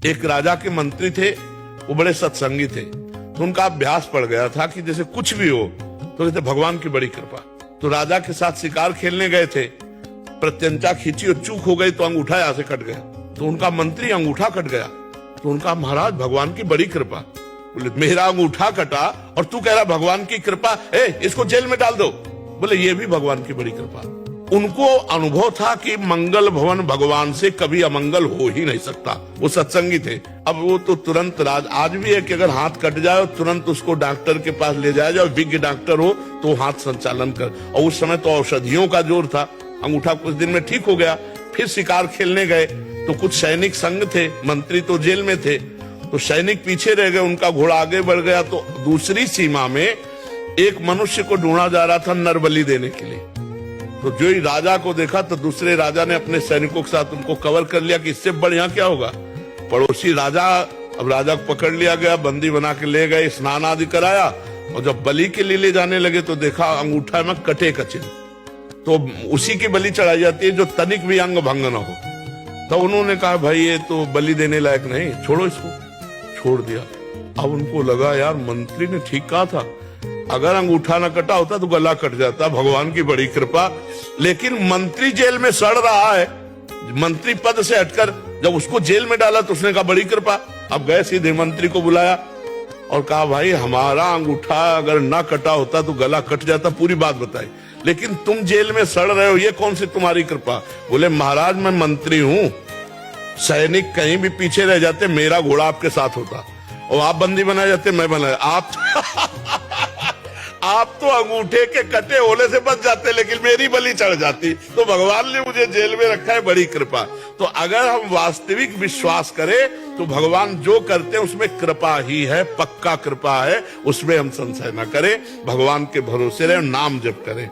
एक राजा के मंत्री थे, वो बड़े सत्संगी थे, तो उनका अभ्यास पड़ गया था कि जैसे कुछ भी हो तो कहते भगवान की बड़ी कृपा। तो राजा के साथ शिकार खेलने गए थे, प्रत्यंचा खींची और चूक हो गई तो अंगूठा यहाँ से कट गया। तो उनका मंत्री अंगूठा कट गया, तो उनका महाराज भगवान की बड़ी कृपा। बोले मेरा अंगूठा कटा और तू कह रहा भगवान की कृपा, इसको जेल में डाल दो। बोले ये भी भगवान की बड़ी कृपा। उनको अनुभव था कि मंगल भवन भगवान से कभी अमंगल हो ही नहीं सकता। वो सत्संगी थे। अब वो तो तुरंत आज भी है कि अगर हाथ कट जाए तुरंत उसको डॉक्टर के पास ले जाया जाए, विज्ञ डॉक्टर हो तो हाथ संचालन कर। और उस समय तो औषधियों का जोर था, अंगूठा कुछ दिन में ठीक हो गया। फिर शिकार खेलने गए तो कुछ सैनिक संग थे, मंत्री तो जेल में थे, तो सैनिक पीछे रह गए, उनका घोड़ा आगे बढ़ गया। तो दूसरी सीमा में एक मनुष्य को ढूंढा जा रहा था नरबली देने के लिए। तो जो ही राजा को देखा तो दूसरे राजा ने अपने सैनिकों के साथ उनको कवर कर लिया कि इससे बढ़िया क्या होगा। पड़ोसी राजा, अब राजा को पकड़ लिया गया, बंदी बना के ले गए, स्नान आदि कराया, और जब बलि के लिए ले जाने लगे तो देखा अंगूठा में कटे का चिन्ह। तो उसी की बलि चढ़ाई जाती है जो तनिक भी अंग भंग न हो। तो उन्होंने कहा भाई ये तो बलि देने लायक नहीं, छोड़ो इसको। छोड़ दिया। अब उनको लगा यार मंत्री ने ठीक कहा था, अगर अंगूठा न कटा होता तो गला कट जाता, भगवान की बड़ी कृपा। लेकिन मंत्री जेल में सड़ रहा है, मंत्री पद से हटकर जब उसको जेल में डाला तो उसने कहा बड़ी कृपा। अब गए सीधे मंत्री को बुलाया और कहा भाई हमारा अंगूठा अगर ना कटा होता तो गला कट जाता, पूरी बात बताई, लेकिन तुम जेल में सड़ रहे हो, ये कौन सी तुम्हारी कृपा। बोले महाराज मैं मंत्री हूं, सैनिक कहीं भी पीछे रह जाते मेरा घोड़ा आपके साथ होता, और आप बंदी बनाए जाते मैं बनाया। आप तो अंगूठे के कटे होने से बच जाते, लेकिन मेरी बलि चढ़ जाती। तो भगवान ने मुझे जेल में रखा है, बड़ी कृपा। तो अगर हम वास्तविक विश्वास करें तो भगवान जो करते हैं उसमें कृपा ही है, पक्का कृपा है, उसमें हम संशय न करें, भगवान के भरोसे रहे, नाम जप करें।